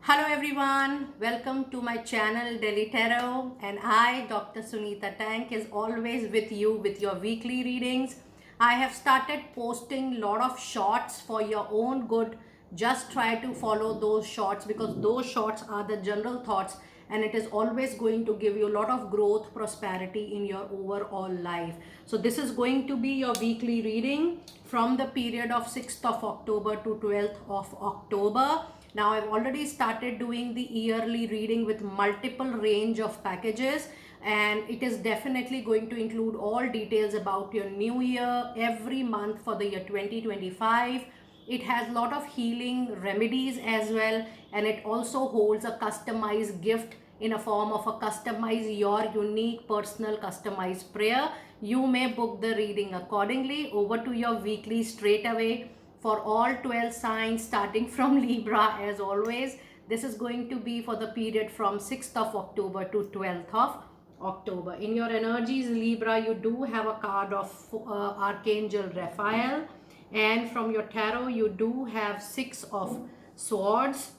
Hello everyone, welcome to my channel Daily Tarot, and I, Dr. Sunitaa Tank, is always with you with your weekly readings. I have started posting lot of shorts for your own good. Just try to follow those shorts because those shorts are the general thoughts, and it is always going to give you a lot of growth, prosperity in your overall life. So this is going to be your weekly reading from the period of 6th of October to 12th of October. Now I've already started doing the yearly reading with multiple range of packages, and it is definitely going to include all details about your new year every month for the year 2025. It has a lot of healing remedies as well, and it also holds a customized gift in a form of a customized your unique personal customized prayer. You may book the reading accordingly. Over to your weekly straight away for all 12 signs starting from Libra. As always, this is going to be for the period from 6th of October to 12th of October. In your energies, Libra, you do have a card of Archangel Raphael, and from your tarot you do have 6 of Swords.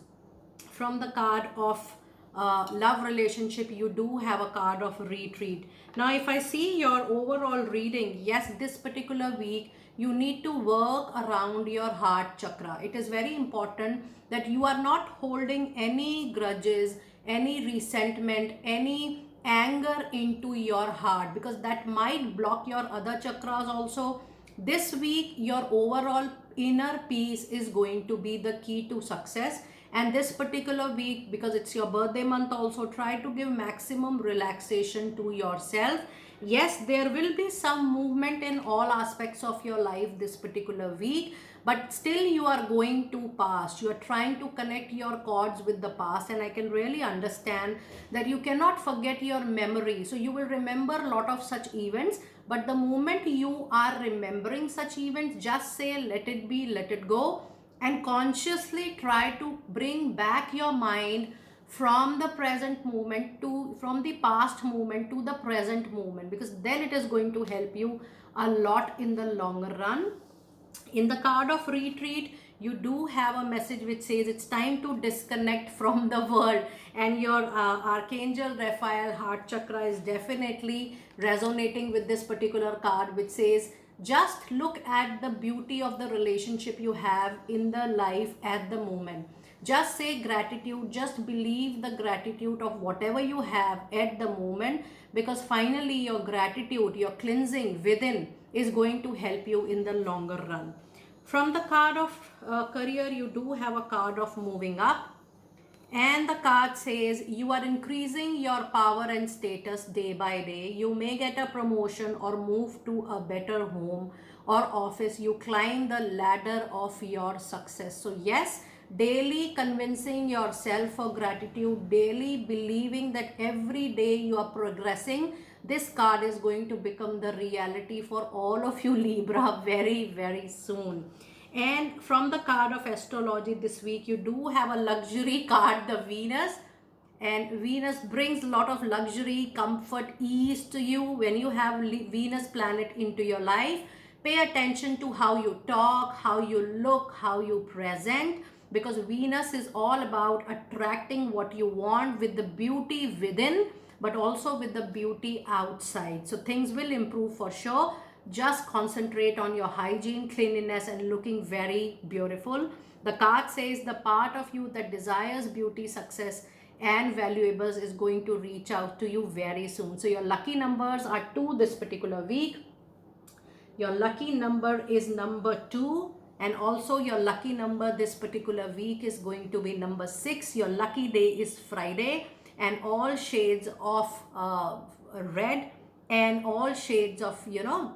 From the card of love relationship, you do have a card of retreat. Now if I see your overall reading, yes, this particular week you need to work around your heart chakra. It is very important that you are not holding any grudges, any resentment, any anger into your heart, because that might block your other chakras also. This week your overall inner peace is going to be the key to success. And this particular week, because it's your birthday month also, try to give maximum relaxation to yourself. Yes, there will be some movement in all aspects of your life this particular week, but still you are going to past. You are trying to connect your cords with the past, and I can really understand that you cannot forget your memory. So you will remember a lot of such events, but the moment you are remembering such events, just say let it be, let it go, and consciously try to bring back your mind from the present moment to from the past moment to the present moment, because then it is going to help you a lot in the longer run. In the card of retreat, you do have a message which says it's time to disconnect from the world, and your Archangel Raphael heart chakra is definitely resonating with this particular card, which says just look at the beauty of the relationship you have in the life at the moment. Just say gratitude, just believe the gratitude of whatever you have at the moment, because finally your gratitude, your cleansing within is going to help you in the longer run. From the card of career, you do have a card of moving up, and the card says you are increasing your power and status day by day. You may get a promotion or move to a better home or office. You climb the ladder of your success. So yes, daily convincing yourself for gratitude, daily believing that every day you are progressing. This card is going to become the reality for all of you Libra very soon. And from the card of astrology this week, you do have a luxury card, the Venus. And Venus brings a lot of luxury, comfort, ease to you when you have Venus planet into your life. Pay attention to how you talk, how you look, how you present, because Venus is all about attracting what you want with the beauty within, but also with the beauty outside. So things will improve for sure. Just concentrate on your hygiene, cleanliness, and looking very beautiful. The card says the part of you that desires beauty, success, and valuables is going to reach out to you very soon. So your lucky numbers are 2 this particular week. Your lucky number is number 2, and also your lucky number this particular week is going to be number 6. Your lucky day is Friday, and all shades of red and all shades of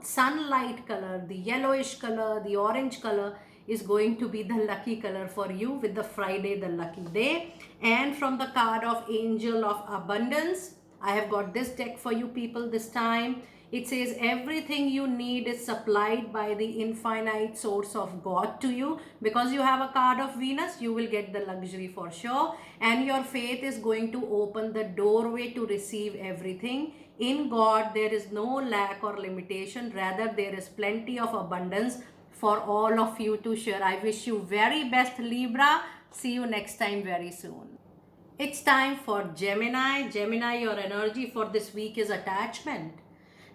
sunlight color, the yellowish color, the orange color is going to be the lucky color for you with the Friday, the lucky day. And from the card of Angel of Abundance, I have got this deck for you people this time. It says everything you need is supplied by the infinite source of God to you. Because you have a card of Venus, you will get the luxury for sure, and your faith is going to open the doorway to receive everything. In God, there is no lack or limitation. Rather, there is plenty of abundance for all of you to share. I wish you very best, Libra. See you next time very soon. It's time for Gemini. Gemini, your energy for this week is attachment.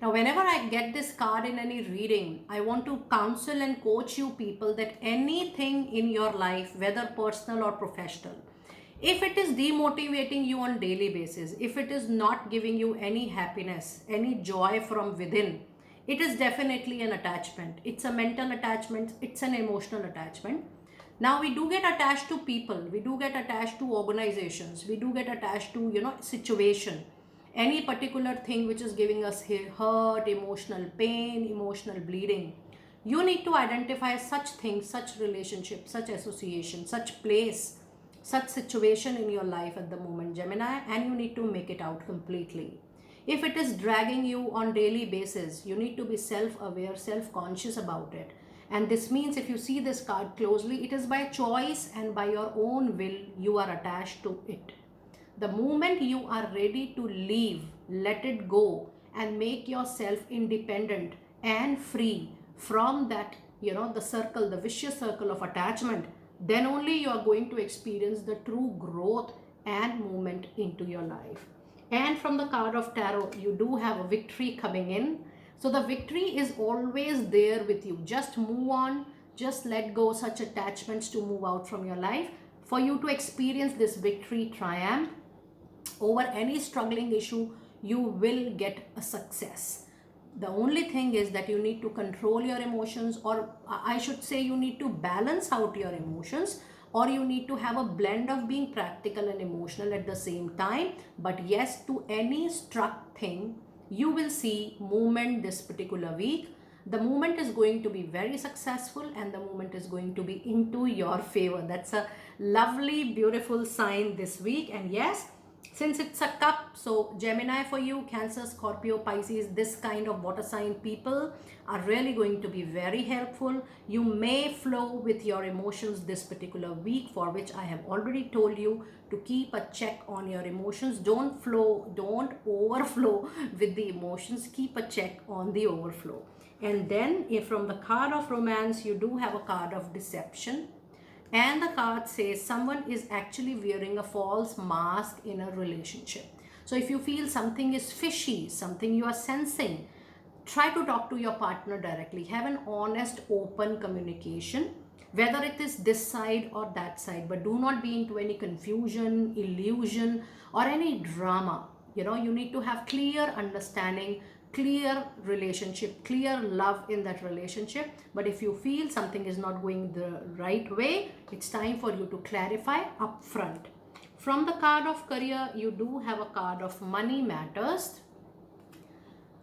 Now, whenever I get this card in any reading, I want to counsel and coach you people that anything in your life, whether personal or professional, if it is demotivating you on daily basis, if it is not giving you any happiness, any joy from within, it is definitely an attachment. It's a mental attachment, it's an emotional attachment. Now we do get attached to people, we do get attached to organizations, we do get attached to, situation, any particular thing which is giving us hurt, emotional pain, emotional bleeding. You need to identify such things, such relationship, such association, such place, such situation in your life at the moment, Gemini, and you need to make it out completely. If it is dragging you on daily basis, you need to be self-aware, self-conscious about it. And this means if you see this card closely, it is by choice and by your own will you are attached to it. The moment you are ready to leave, let it go and make yourself independent and free from that, the circle, the vicious circle of attachment, then only you are going to experience the true growth and movement into your life. And from the card of tarot, you do have a victory coming in. So the victory is always there with you. Just move on, just let go such attachments to move out from your life for you to experience this victory triumph over any struggling issue. You will get a success. The only thing is that you need to control your emotions, or I should say you need to balance out your emotions, or you need to have a blend of being practical and emotional at the same time. But yes, to any struck thing, you will see movement this particular week. The movement is going to be very successful and the movement is going to be into your favor. That's a lovely, beautiful sign this week. And yes, since it's a cup, so Gemini for you, Cancer, Scorpio, Pisces, this kind of water sign people are really going to be very helpful. You may flow with your emotions this particular week, for which I have already told you to keep a check on your emotions. Don't overflow with the emotions. Keep a check on the overflow. And then if from the card of romance, you do have a card of deception. And the card says someone is actually wearing a false mask in a relationship. So if you feel something is fishy, something you are sensing, try to talk to your partner directly. Have an honest, open communication, whether it is this side or that side, but do not be into any confusion, illusion, or any drama. You need to have clear understanding, clear relationship, clear love in that relationship. But if you feel something is not going the right way, it's time for you to clarify upfront. From the card of career, you do have a card of money matters.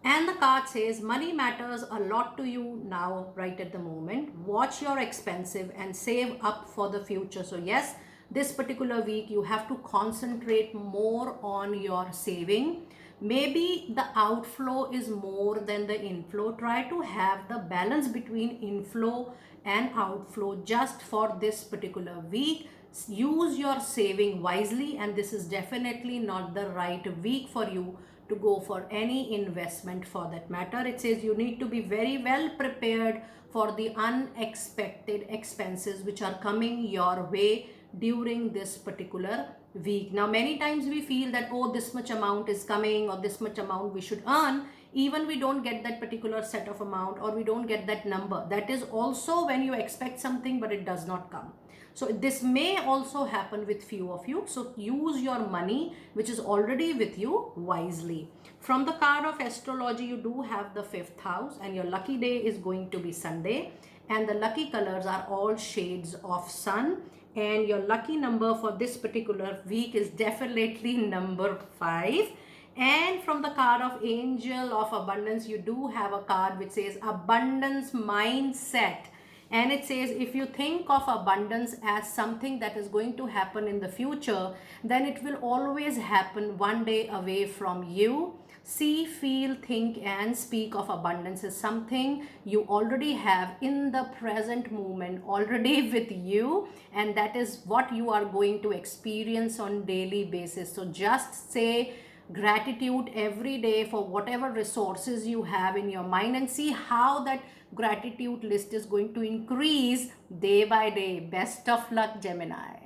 And the card says money matters a lot to you now, right at the moment. Watch your expenses and save up for the future. So yes, this particular week you have to concentrate more on your saving. Maybe the outflow is more than the inflow. Try to have the balance between inflow and outflow just for this particular week. Use your saving wisely, and this is definitely not the right week for you to go for any investment for that matter. It says you need to be very well prepared for the unexpected expenses which are coming your way during this particular week. Now many times we feel that, oh, this much amount is coming or this much amount we should earn. Even we don't get that particular set of amount or we don't get that number. That is also when you expect something but it does not come. So this may also happen with few of you. So use your money which is already with you wisely. From the card of astrology, you do have the 5th house and your lucky day is going to be Sunday. And the lucky colors are all shades of sun. And your lucky number for this particular week is definitely number 5. And from the card of Angel of Abundance, you do have a card which says Abundance Mindset. And it says if you think of abundance as something that is going to happen in the future, then it will always happen one day away from you. See, feel, think and speak of abundance as something you already have in the present moment, already with you, and that is what you are going to experience on daily basis. So just say gratitude every day for whatever resources you have in your mind and see how that gratitude list is going to increase day by day. Best of luck, Gemini.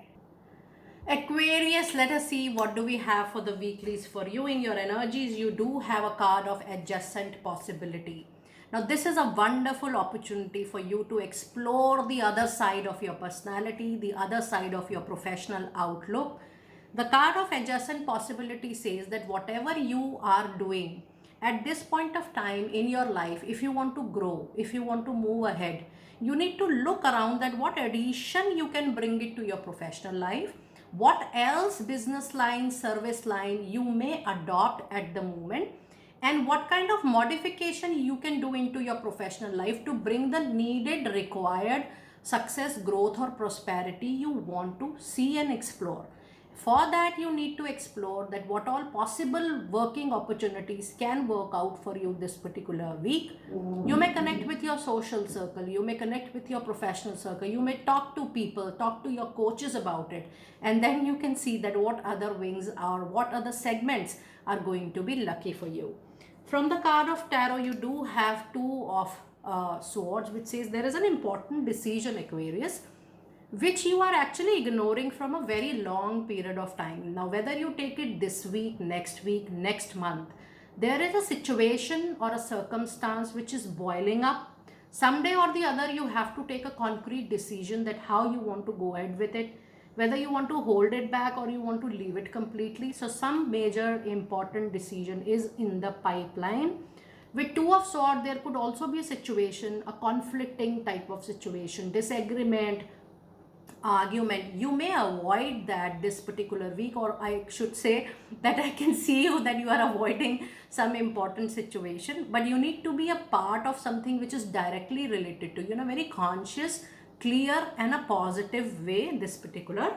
Aquarius, let us see what do we have for the weeklies for you. In your energies, you do have a card of adjacent possibility. Now, this is a wonderful opportunity for you to explore the other side of your personality, the other side of your professional outlook. The card of adjacent possibility says that whatever you are doing at this point of time in your life, if you want to grow, if you want to move ahead, you need to look around that what addition you can bring it to your professional life, what else business line, service line you may adopt at the moment, and what kind of modification you can do into your professional life to bring the needed, required success, growth, or prosperity you want to see and explore. For that, you need to explore that what all possible working opportunities can work out for you this particular week. You may connect with your social circle, you may connect with your professional circle, you may talk to people, talk to your coaches about it, and then you can see that what other wings are, what other segments are going to be lucky for you. From the card of tarot, you do have two of swords, which says there is an important decision, Aquarius, which you are actually ignoring from a very long period of time. Now, whether you take it this week, next month, there is a situation or a circumstance which is boiling up. Someday or the other, you have to take a concrete decision that how you want to go ahead with it, whether you want to hold it back or you want to leave it completely. So some major important decision is in the pipeline. With two of swords, there could also be a situation, a conflicting type of situation, disagreement, argument. You may avoid that this particular week, or I should say that I can see you that you are avoiding some important situation, but you need to be a part of something which is directly related to you in a very conscious, clear, and a positive way this particular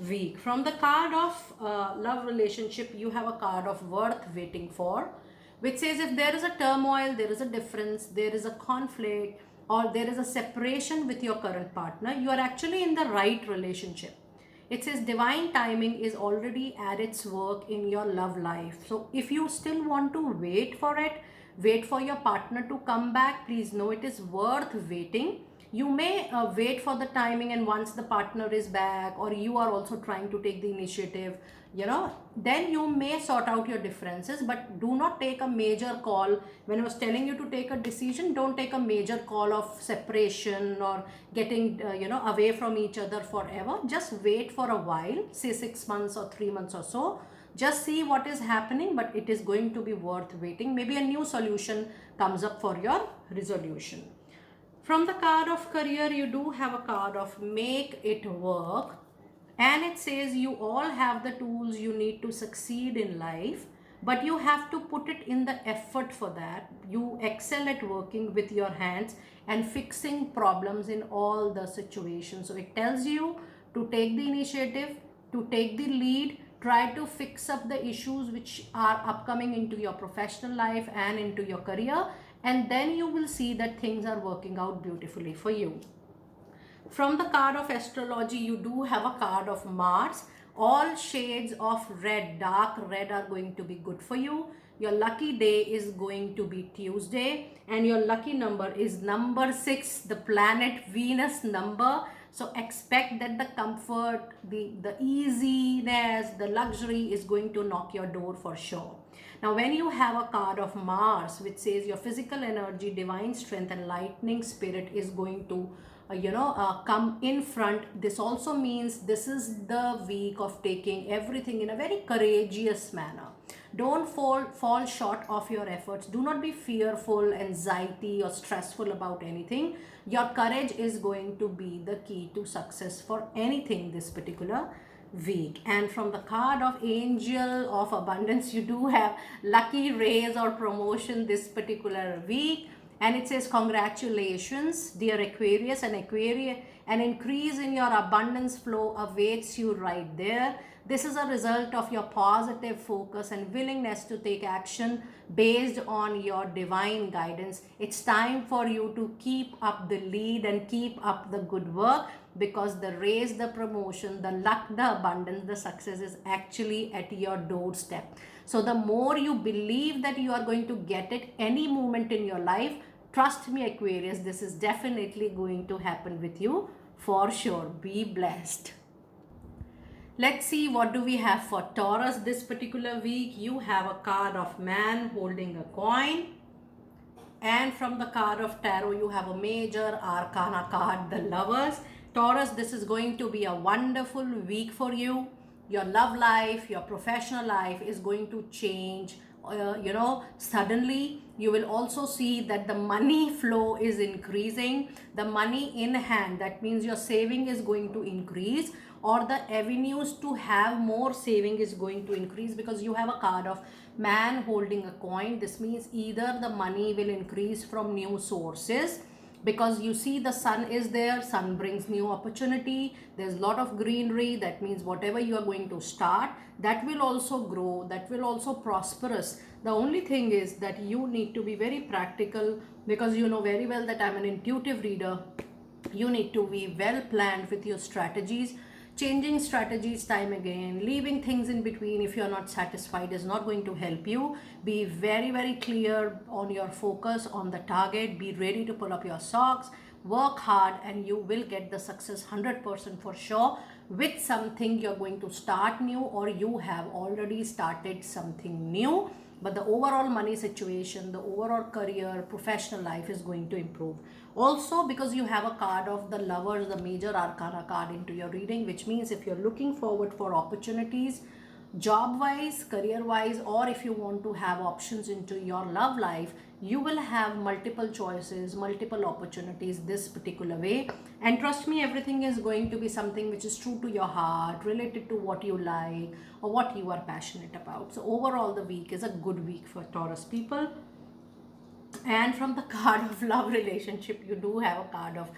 week. From the card of love relationship, you have a card of worth waiting for, which says if there is a turmoil, there is a difference, there is a conflict, or there is a separation with your current partner, you are actually in the right relationship. It says divine timing is already at its work in your love life. So if you still want to wait for it, wait for your partner to come back, please know it is worth waiting. You may wait for the timing, and once the partner is back or you are also trying to take the initiative, then you may sort out your differences, but do not take a major call. When I was telling you to take a decision, don't take a major call of separation or getting away from each other forever. Just wait for a while, say 6 months or 3 months or so. Just see what is happening, but it is going to be worth waiting. Maybe a new solution comes up for your resolution. From the card of career, you do have a card of make it work. And it says you all have the tools you need to succeed in life, but you have to put it in the effort for that. You excel at working with your hands and fixing problems in all the situations. So it tells you to take the initiative, to take the lead, try to fix up the issues which are upcoming into your professional life and into your career, and then you will see that things are working out beautifully for you. From the card of astrology, you do have a card of Mars. All shades of red, dark red, are going to be good for you. Your lucky day is going to be Tuesday, and your lucky number is number 6, the planet Venus number. So expect that the comfort, the easiness, the luxury is going to knock your door for sure. Now, when you have a card of Mars, which says your physical energy, divine strength, and lightning spirit is going to come in front, this also means this is the week of taking everything in a very courageous manner. Don't fall short of your efforts. Do not be fearful, anxiety, or stressful about anything. Your courage is going to be the key to success for anything this particular week. And from the card of angel of abundance, you do have lucky raise or promotion this particular week. And it says congratulations, dear Aquarius, an increase in your abundance flow awaits you right there. This is a result of your positive focus and willingness to take action based on your divine guidance. It's time for you to keep up the lead and keep up the good work, because the raise, the promotion, the luck, the abundance, the success is actually at your doorstep. So the more you believe that you are going to get it any moment in your life, trust me, Aquarius, this is definitely going to happen with you for sure. Be blessed. Let's see what do we have for Taurus this particular week. You have a card of man holding a coin. And from the card of tarot, you have a major arcana card, the lovers. Taurus, this is going to be a wonderful week for you. Your love life, your professional life is going to change. Suddenly you will also see that the money flow is increasing. The money in hand, that means your saving is going to increase, or the avenues to have more saving is going to increase, because you have a card of man holding a coin. This means either the money will increase from new sources, because you see the sun is there. Sun brings new opportunity. There's a lot of greenery. That means whatever you are going to start, that will also grow, that will also prosperous. The only thing is that you need to be very practical, because you know very well that I'm an intuitive reader. You need to be well planned with your strategies. Changing strategies time again, leaving things in between if you're not satisfied is not going to help you. Be very, very clear on your focus, on the target. Be ready to pull up your socks, work hard, and you will get the success 100% for sure with something you're going to start new, or you have already started something new. But the overall money situation, the overall career, professional life is going to improve. Also, because you have a card of the lovers, the major arcana card into your reading, which means if you're looking forward for opportunities, job wise, career wise, or if you want to have options into your love life, you will have multiple choices, multiple opportunities this particular way. And trust me, everything is going to be something which is true to your heart, related to what you like or what you are passionate about. So overall, the week is a good week for Taurus people. And from the card of love relationship, you do have a card of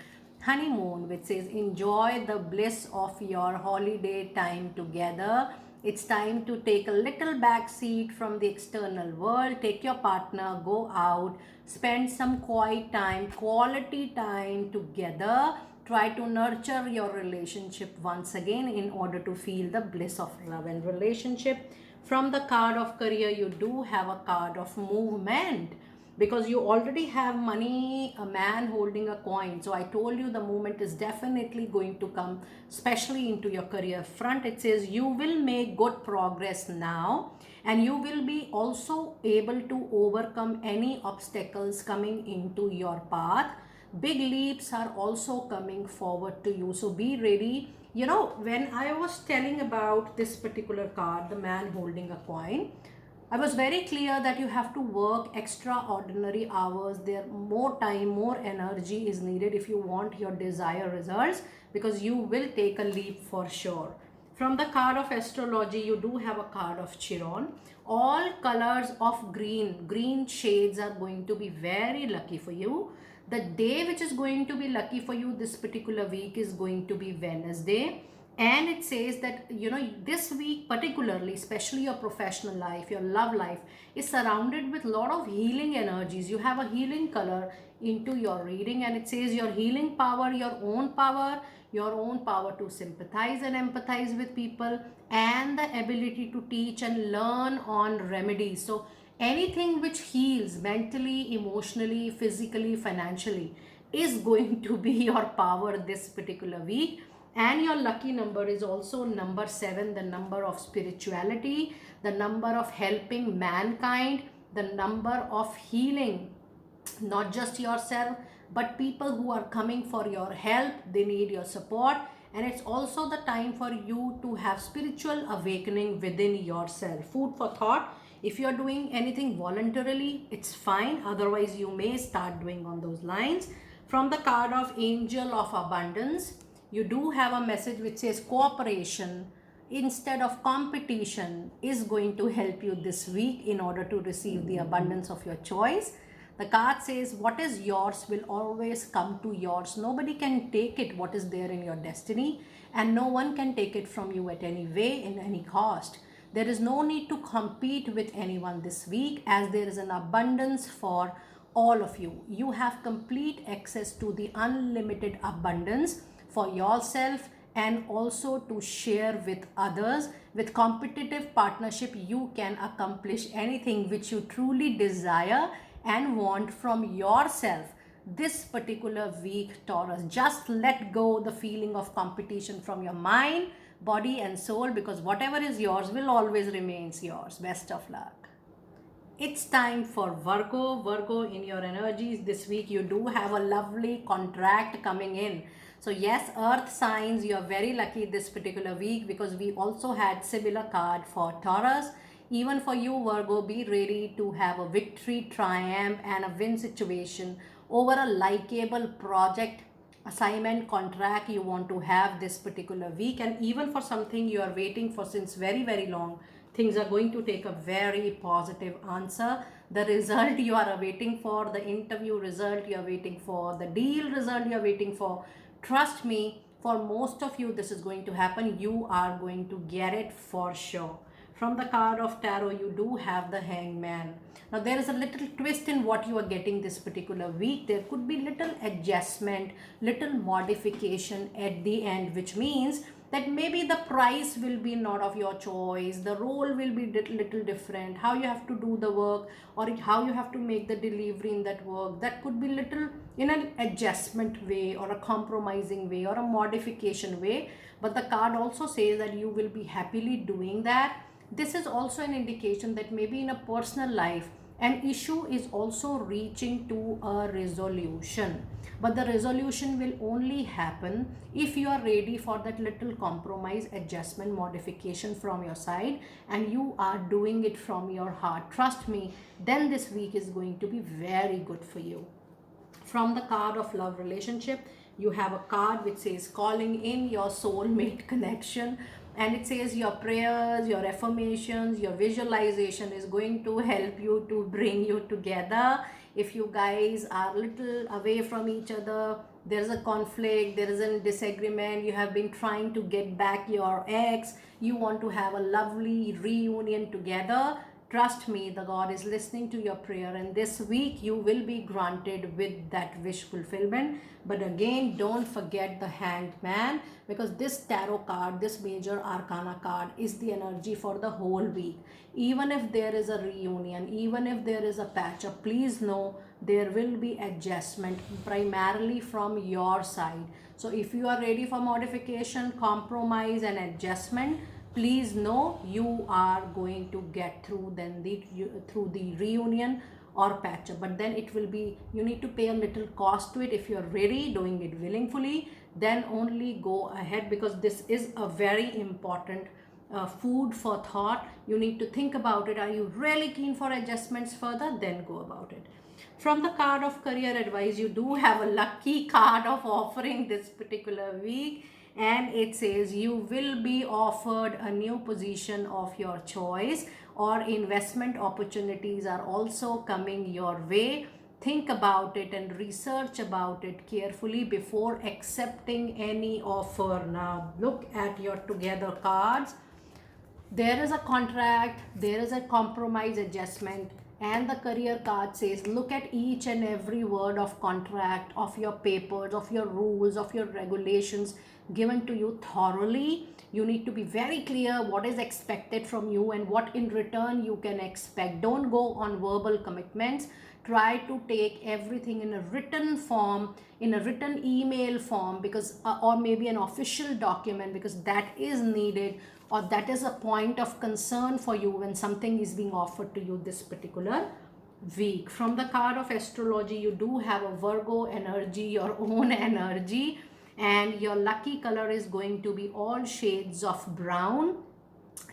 honeymoon, which says enjoy the bliss of your holiday time together. It's time to take a little back seat from the external world. Take your partner, go out, spend some quiet time, quality time together. Try to nurture your relationship once again in order to feel the bliss of love and relationship. From the card of career, you do have a card of movement, because you already have money, a man holding a coin. So I told you the movement is definitely going to come, especially into your career front. It says you will make good progress now, and you will be also able to overcome any obstacles coming into your path. Big leaps are also coming forward to you, so be ready. When I was telling about this particular card, the man holding a coin, I was very clear that you have to work extraordinary hours. There more time, more energy is needed if you want your desired results, because you will take a leap for sure. From the card of astrology, you do have a card of Chiron. All colors of green shades are going to be very lucky for you. The day which is going to be lucky for you this particular week is going to be Wednesday. And it says that this week particularly, especially your professional life, your love life, is surrounded with a lot of healing energies. You have a healing color into your reading, and it says your healing power, your own power to sympathize and empathize with people, and the ability to teach and learn on remedies. So anything which heals mentally, emotionally, physically, financially is going to be your power this particular week. And your lucky number is also number 7, the number of spirituality, the number of helping mankind, the number of healing not just yourself, but people who are coming for your help. They need your support. And it's also the time for you to have spiritual awakening within yourself. Food for thought. If you're doing anything voluntarily, it's fine. Otherwise, you may start doing on those lines. From the card of Angel of Abundance, you do have a message which says cooperation instead of competition is going to help you this week in order to receive the abundance of your choice. The card says what is yours will always come to yours. Nobody can take it, what is there in your destiny, and no one can take it from you at any way, in any cost. There is no need to compete with anyone this week, as there is an abundance for all of you. You have complete access to the unlimited abundance for yourself, and also to share with others. With competitive partnership, you can accomplish anything which you truly desire and want from yourself this particular week, Taurus. Just let go the feeling of competition from your mind, body and soul, because whatever is yours will always remains yours. Best of luck. It's time for Virgo. Virgo, in your energies this week, you do have a lovely contract coming in. So yes, earth signs, you're very lucky this particular week, because we also had similar card for Taurus. Even for you, Virgo, be ready to have a victory, triumph and a win situation over a likable project, assignment, contract you want to have this particular week. And even for something you are waiting for since very long, things are going to take a very positive answer. The result you are waiting for, the interview result you are waiting for, the deal result you are waiting for, trust me, for most of you this is going to happen. You are going to get it for sure. From the card of tarot, you do have the Hangman. Now there is a little twist in what you are getting this particular week. There could be little adjustment, little modification at the end, which means that maybe the price will be not of your choice, the role will be little different, how you have to do the work or how you have to make the delivery in that work, that could be little in an adjustment way or a compromising way or a modification way. But the card also says that you will be happily doing that. This is also an indication that maybe in a personal life an issue is also reaching to a resolution, but the resolution will only happen if you are ready for that little compromise, adjustment, modification from your side, and you are doing it from your heart. Trust me, then this week is going to be very good for you. From the card of love relationship, you have a card which says calling in your soulmate connection, and it says your prayers, your affirmations, your visualization is going to help you to bring you together. If you guys are little away from each other, there is a conflict, there is a disagreement, you have been trying to get back your ex, you want to have a lovely reunion together, trust me, the God is listening to your prayer, and this week you will be granted with that wish fulfillment. But again, don't forget the Hanged Man, because this tarot card, this major arcana card, is the energy for the whole week. Even if there is a reunion, even if there is a patch up, please know there will be adjustment primarily from your side. So if you are ready for modification, compromise and adjustment, please know you are going to get through through the reunion or patch up. But then it will be, you need to pay a little cost to it. If you're ready, doing it willingly, then only go ahead, because this is a very important food for thought. You need to think about it. Are you really keen for adjustments further? Then go about it. From the card of career advice, you do have a lucky card of offering this particular week, and it says you will be offered a new position of your choice, or investment opportunities are also coming your way. Think about it and research about it carefully before accepting any offer. Now look at your together cards. There is a contract, there is a compromise, adjustment, and the career card says look at each and every word of contract, of your papers, of your rules, of your regulations given to you thoroughly. You need to be very clear what is expected from you and what in return you can expect. Don't go on verbal commitments. Try to take everything in a written form, in a written email form, because or maybe an official document, because that is needed, or that is a point of concern for you when something is being offered to you this particular week. From the card of astrology, you do have a Virgo energy, your own energy, and your lucky color is going to be all shades of brown.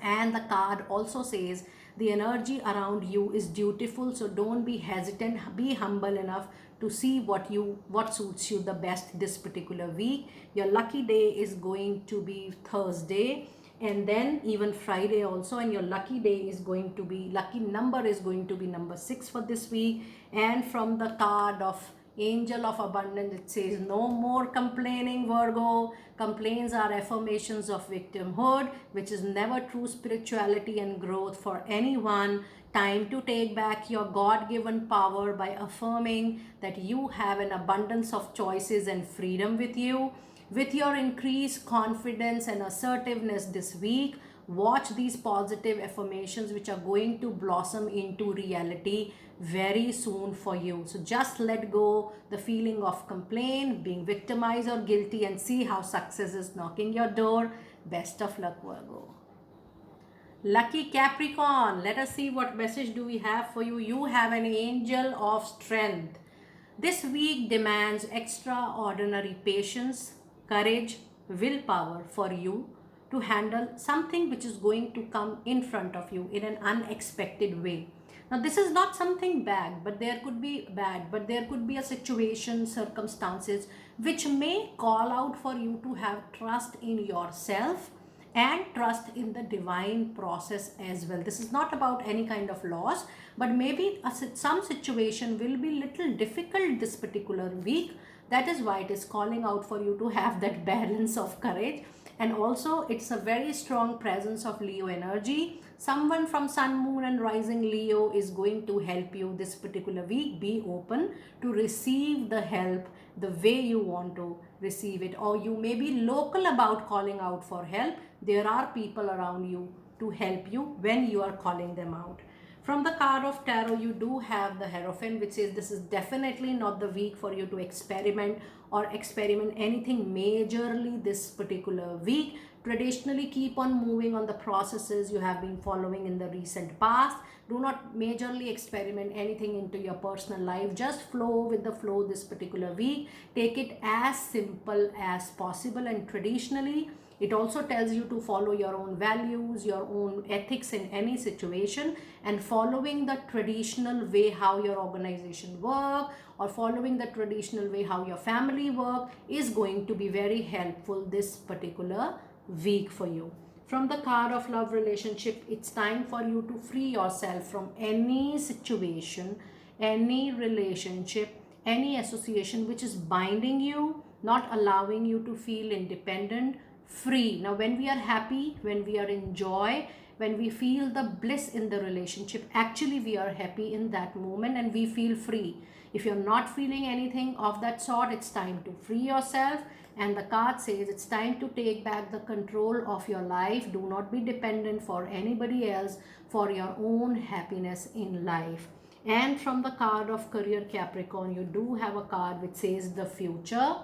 And the card also says the energy around you is dutiful, so don't be hesitant, be humble enough to see what suits you the best this particular week. Your lucky day is going to be Thursday, and then even Friday also, and your lucky day is going to be, lucky number is going to be number 6 for this week. And from the card of Angel of Abundance, it says no more complaining, Virgo. Complaints are affirmations of victimhood, which is never true spirituality and growth for anyone. Time to take back your God-given power by affirming that you have an abundance of choices and freedom with you. With your increased confidence and assertiveness this week, watch these positive affirmations which are going to blossom into reality very soon for you. So just let go the feeling of complaint, being victimized or guilty, and see how success is knocking your door. Best of luck, Virgo. Lucky Capricorn, let us see what message do we have for you. You have an angel of strength. This week demands extraordinary patience, courage, willpower for you to handle something which is going to come in front of you in an unexpected way. Now, this is not something bad, but there could be a situation, circumstances which may call out for you to have trust in yourself and trust in the divine process as well. This is not about any kind of loss, but maybe some situation will be little difficult this particular week. That is why it is calling out for you to have that balance of courage. And also it's a very strong presence of Leo energy. Someone from sun, moon and rising Leo is going to help you this particular week. Be open to receive the help the way you want to receive it, or you may be local about calling out for help. There are people around you to help you when you are calling them out. From the card of tarot, you do have the Hierophant, which says this is definitely not the week for you to experiment anything majorly this particular week. Traditionally, keep on moving on the processes you have been following in the recent past. Do not majorly experiment anything into your personal life. Just flow with the flow this particular week. Take it as simple as possible. And traditionally, it also tells you to follow your own values, your own ethics in any situation, and following the traditional way how your organization work, or following the traditional way how your family work is going to be very helpful this particular week for you. From the card of love relationship, it's time for you to free yourself from any situation, any relationship, any association which is binding you, not allowing you to feel independent, free. Now, when we are happy, when we are in joy, when we feel the bliss in the relationship, actually we are happy in that moment and we feel free. If you're not feeling anything of that sort, it's time to free yourself. And the card says it's time to take back the control of your life. Do not be dependent for anybody else for your own happiness in life. And from the card of career Capricorn, you do have a card which says the future.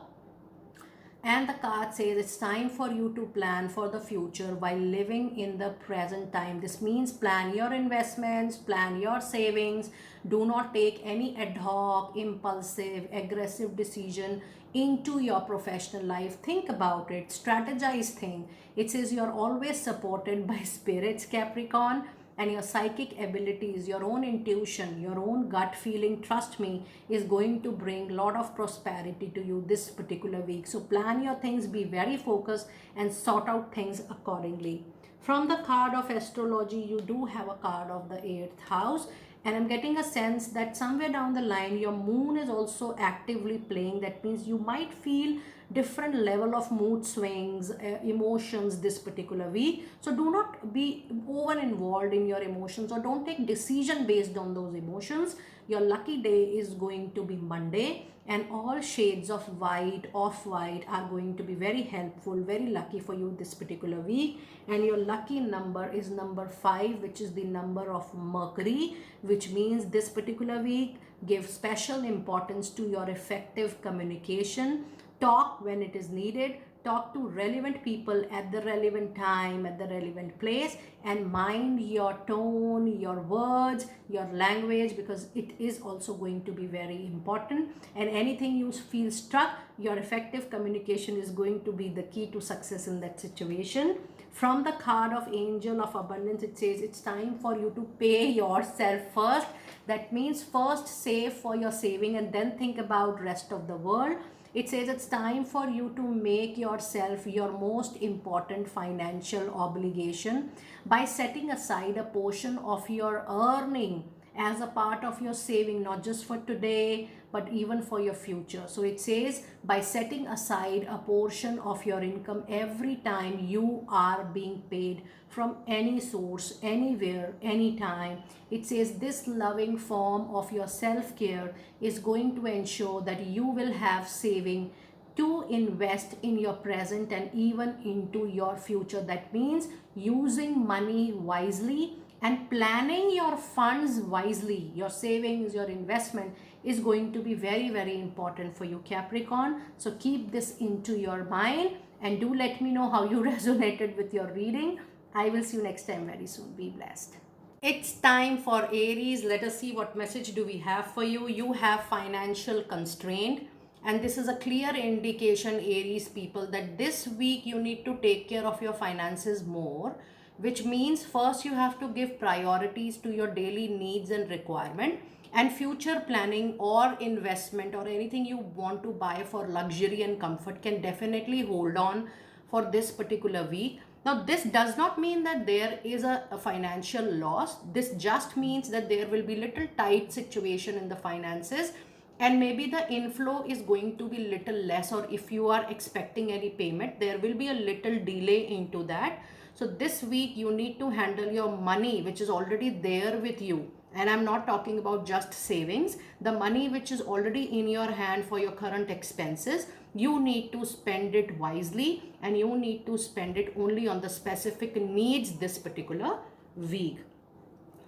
And the card says it's time for you to plan for the future while living in the present time. This means plan your investments, plan your savings. Do not take any ad hoc, impulsive, aggressive decision into your professional life. Think about it, strategize thing. It says you're always supported by spirits, Capricorn, and your psychic abilities, your own intuition, your own gut feeling, trust me, is going to bring a lot of prosperity to you this particular week. So plan your things, be very focused and sort out things accordingly. From the card of astrology, you do have a card of the 8th house. And I'm getting a sense that somewhere down the line, your moon is also actively playing. That means you might feel different level of mood swings, emotions this particular week. So do not be over involved in your emotions, or don't take decision based on those emotions. Your lucky day is going to be Monday, and all shades of white, off-white are going to be very helpful, very lucky for you this particular week. And your lucky number is number 5, which is the number of Mercury, which means this particular week give special importance to your effective communication. Talk when it is needed. Talk to relevant people at the relevant time, at the relevant place, and mind your tone, your words, your language, because it is also going to be very important. And anything you feel stuck, your effective communication is going to be the key to success in that situation. From the card of Angel of Abundance, it says it's time for you to pay yourself first. That means first save for your saving and then think about rest of the world. It says it's time for you to make yourself your most important financial obligation by setting aside a portion of your earning as a part of your saving, not just for today, but even for your future. So it says by setting aside a portion of your income every time you are being paid from any source, anywhere, anytime. It says this loving form of your self-care is going to ensure that you will have saving to invest in your present and even into your future. That means using money wisely and planning your funds wisely. Your savings, your investment is going to be very, very important for you, Capricorn. So keep this into your mind And do let me know how you resonated with your reading. I will see you next time very soon. Be blessed. It's time for Aries. Let us see what message do we have for you. You have financial constraint, and this is a clear indication, Aries people, that this week you need to take care of your finances more, which means first you have to give priorities to your daily needs and requirement, and future planning or investment or anything you want to buy for luxury and comfort can definitely hold on for this particular week. Now, this does not mean that there is a financial loss. This just means that there will be little tight situation in the finances, and maybe the inflow is going to be little less, or if you are expecting any payment, there will be a little delay into that. So this week you need to handle your money which is already there with you. And I'm not talking about just savings. The money which is already in your hand for your current expenses, you need to spend it wisely, and you need to spend it only on the specific needs this particular week.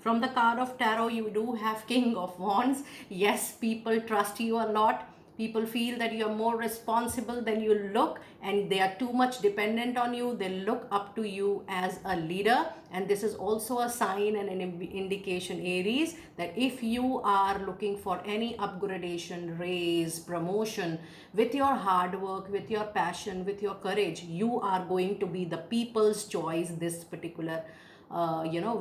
From the card of tarot, you do have King of Wands. Yes, people trust you a lot. People feel that you are more responsible than you look, and they are too much dependent on you. They look up to you as a leader, and this is also a sign and an indication, Aries, that if you are looking for any upgradation, raise, promotion, with your hard work, with your passion, with your courage, you are going to be the people's choice this particular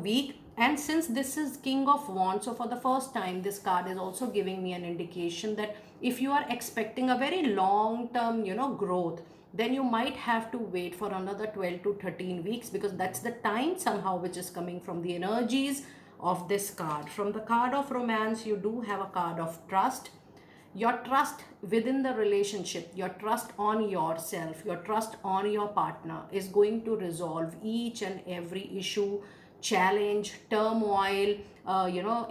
week. And since this is King of Wands, so for the first time this card is also giving me an indication that if you are expecting a very long term growth, then you might have to wait for another 12 to 13 weeks, because that's the time somehow which is coming from the energies of this card. From the card of romance, you do have a card of trust. Your trust within the relationship, your trust on yourself, your trust on your partner is going to resolve each and every issue, challenge, turmoil,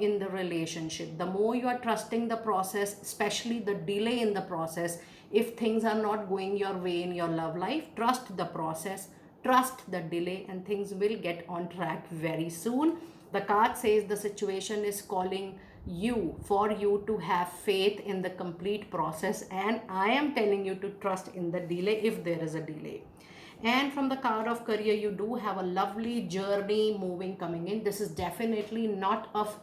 in the relationship. The more you are trusting the process, especially the delay in the process, if things are not going your way in your love life, trust the process, trust the delay, and things will get on track very soon. The card says the situation is calling you, for you to have faith in the complete process, and I am telling you to trust in the delay if there is a delay. And from the card of career, you do have a lovely journey moving coming in. This is definitely not of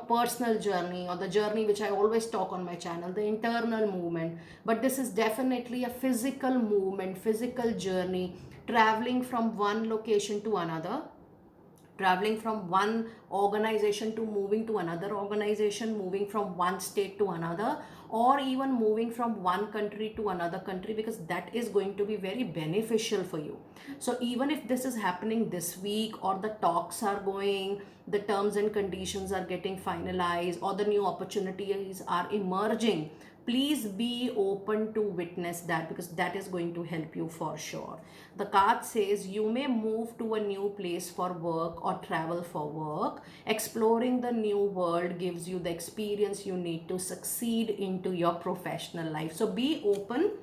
personal journey, or the journey which I always talk on my channel, the internal movement, but this is definitely a physical movement, physical journey, traveling from one location to another, traveling from one organization to moving to another organization, moving from one state to another, or even moving from one country to another country, because that is going to be very beneficial for you. So even if this is happening this week, or the talks are going, the terms and conditions are getting finalized, or the new opportunities are emerging, please be open to witness that, because that is going to help you for sure. The card says you may move to a new place for work or travel for work. Exploring the new world gives you the experience you need to succeed into your professional life. So be open.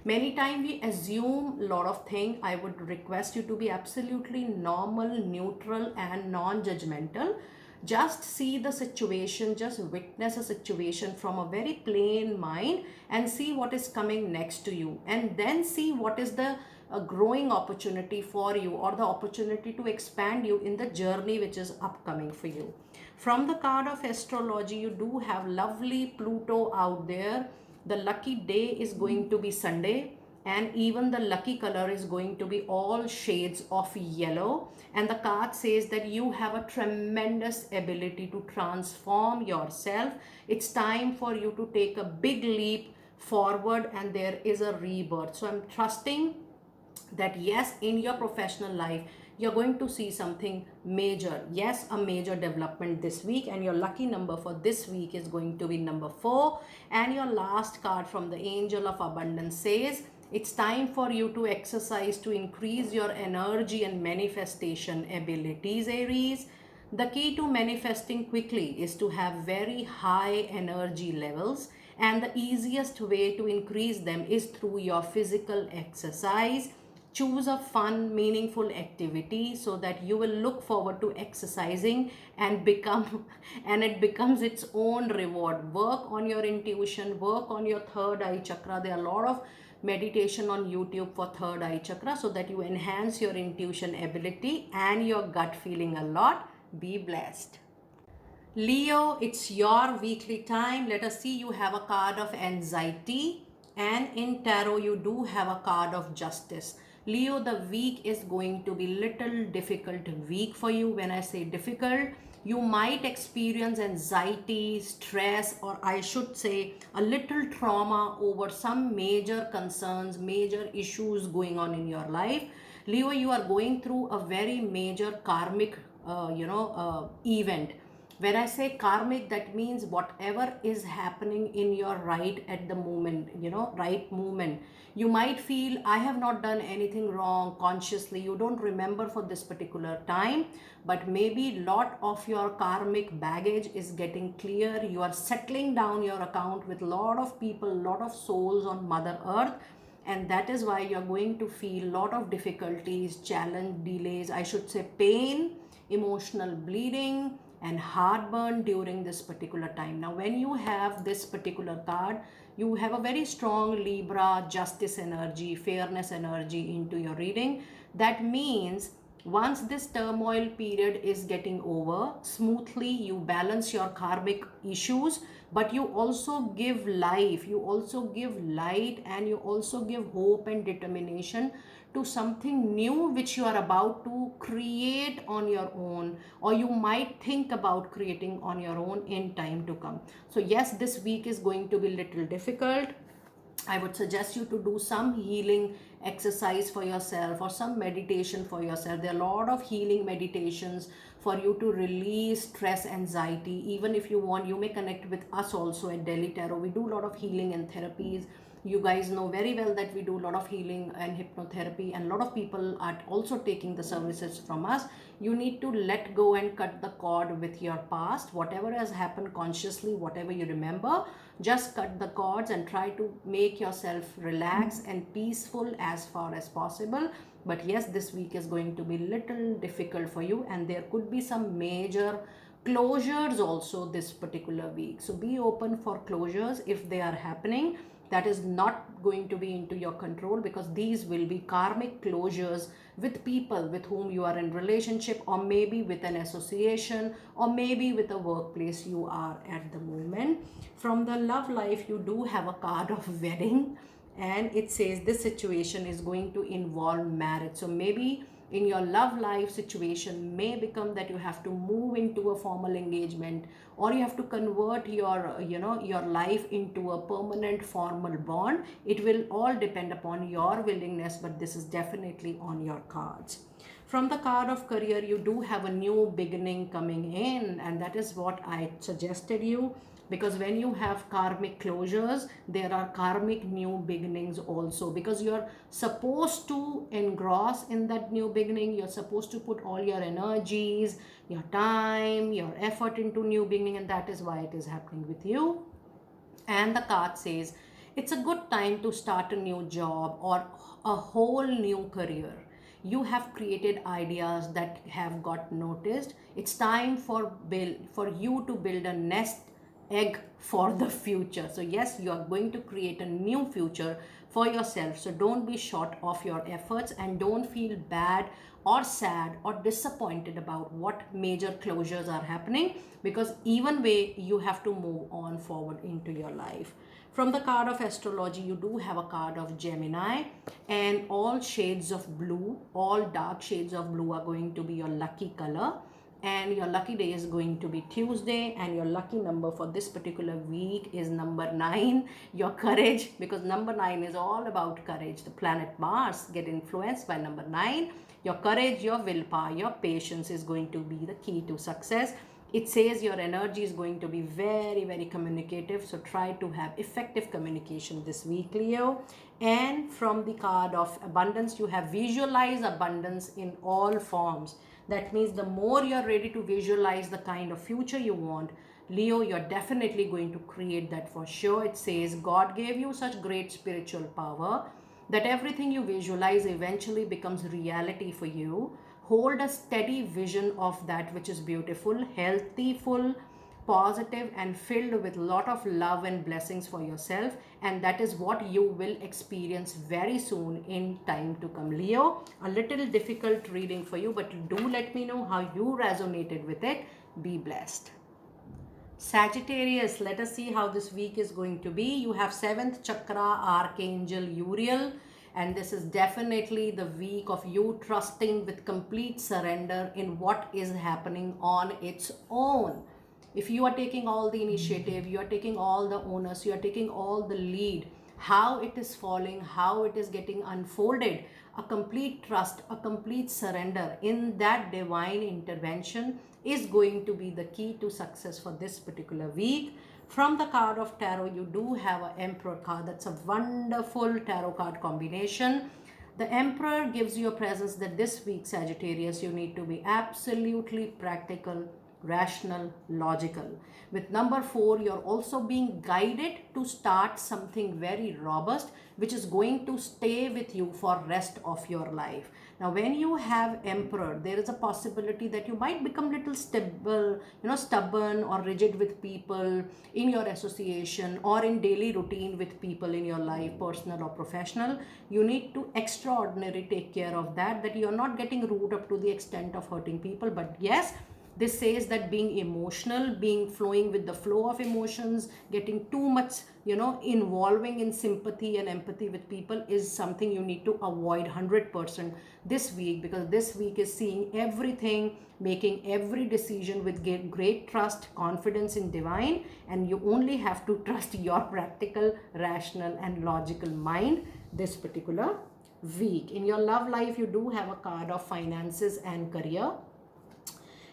Many times we assume a lot of things. I would request you to be absolutely normal, neutral, and non-judgmental. Just see the situation, just witness a situation from a very plain mind, and see what is coming next to you, and then see what is the growing opportunity for you, or the opportunity to expand you in the journey which is upcoming for you. From the card of astrology, you do have lovely Pluto out there. The lucky day is going to be Sunday, and even the lucky color is going to be all shades of yellow. And the card says that you have a tremendous ability to transform yourself. It's time for you to take a big leap forward, and there is a rebirth. So I'm trusting that yes, in your professional life, you're going to see something major. Yes, a major development this week, and your lucky number for this week is going to be number 4. And your last card from the Angel of Abundance says it's time for you to exercise to increase your energy and manifestation abilities, Aries. The key to manifesting quickly is to have very high energy levels, and the easiest way to increase them is through your physical exercise. Choose a fun, meaningful activity so that you will look forward to exercising and it becomes its own reward. Work on your intuition, work on your third eye chakra. There are a lot of meditation on YouTube for third eye chakra so that you enhance your intuition ability and your gut feeling a lot. Be blessed. Leo, it's your weekly time. Let us see, you have a card of anxiety, and in tarot you do have a card of justice. Leo, the week is going to be little difficult week for you. When I say difficult, you might experience anxiety, stress, or I should say a little trauma over some major concerns, major issues going on in your life. Leo, you are going through a very major karmic event. When I say karmic, that means whatever is happening in your right at the moment, right moment. You might feel, I have not done anything wrong consciously. You don't remember for this particular time, but maybe lot of your karmic baggage is getting clear. You are settling down your account with lot of people, lot of souls on Mother Earth. And that is why you're going to feel lot of difficulties, challenge, delays, I should say pain, emotional bleeding, and heartburn during this particular time. Now, when you have this particular card, you have a very strong Libra, justice energy, fairness energy into your reading. That means once this turmoil period is getting over, smoothly you balance your karmic issues, but you also give life, you also give light, and you also give hope and determination to something new which you are about to create on your own, or you might think about creating on your own in time to come. So yes, this week is going to be little difficult. I would suggest you to do some healing exercise for yourself or some meditation for yourself. There are a lot of healing meditations for you to release stress, anxiety. Even if you want, you may connect with us also at Delhi Tarot. We do a lot of healing and therapies. You guys know very well that we do a lot of healing and hypnotherapy, and a lot of people are also taking the services from us. You need to let go and cut the cord with your past. Whatever has happened consciously, whatever you remember, just cut the cords and try to make yourself relax and peaceful as far as possible. But yes, this week is going to be little difficult for you, and there could be some major closures also this particular week. So be open for closures if they are happening. That is not going to be into your control, because these will be karmic closures with people with whom you are in relationship, or maybe with an association, or maybe with a workplace you are at the moment. From the love life, you do have a card of wedding, and it says this situation is going to involve marriage. So maybe in your love life, situation may become that you have to move into a formal engagement, or you have to convert your life into a permanent formal bond. It will all depend upon your willingness, but this is definitely on your cards. From the card of career, you do have a new beginning coming in, and that is what I suggested you. Because when you have karmic closures, there are karmic new beginnings also, because you're supposed to engross in that new beginning. You're supposed to put all your energies, your time, your effort into new beginning, and that is why it is happening with you. And the card says it's a good time to start a new job or a whole new career. You have created ideas that have got noticed. It's time for you to build a nest egg for the future. So yes, you are going to create a new future for yourself. So don't be short of your efforts, and don't feel bad or sad or disappointed about what major closures are happening, because even way you have to move on forward into your life. From the card of astrology, you do have a card of Gemini, and all shades of blue, all dark shades of blue are going to be your lucky color. And your lucky day is going to be Tuesday, and your lucky number for this particular week is number 9, your courage, because number 9 is all about courage. The planet Mars get influenced by number 9. Your courage, your willpower, your patience is going to be the key to success. It says your energy is going to be very, very communicative, so try to have effective communication this week, Leo. And from the card of abundance, you have visualize abundance in all forms. That means the more you're ready to visualize the kind of future you want, Leo, you're definitely going to create that for sure. It says God gave you such great spiritual power that everything you visualize eventually becomes reality for you. Hold a steady vision of that which is beautiful, healthy, full, positive and filled with a lot of love and blessings for yourself, and that is what you will experience very soon in time to come. Leo, a little difficult reading for you, but do let me know how you resonated with it. Be blessed. Sagittarius, let us see how this week is going to be. You have 7th chakra archangel Uriel, and this is definitely the week of you trusting with complete surrender in what is happening on its own. If you are taking all the initiative, you are taking all the onus, you are taking all the lead, how it is falling, how it is getting unfolded, a complete trust, a complete surrender in that divine intervention is going to be the key to success for this particular week. From the card of tarot, you do have an Emperor card. That's a wonderful tarot card combination. The Emperor gives you a presence that this week, Sagittarius, you need to be absolutely practical, rational, logical. With number 4, you're also being guided to start something very robust, which is going to stay with you for rest of your life. Now, when you have Emperor, there is a possibility that you might become little stubborn or rigid with people in your association or in daily routine with people in your life, personal or professional. You need to extraordinarily take care of that you're not getting rude up to the extent of hurting people. But yes, this says that being emotional, being flowing with the flow of emotions, getting too much, involving in sympathy and empathy with people is something you need to avoid 100% this week, because this week is seeing everything, making every decision with great trust, confidence in divine, and you only have to trust your practical, rational, and logical mind this particular week. In your love life, you do have a card of finances and career.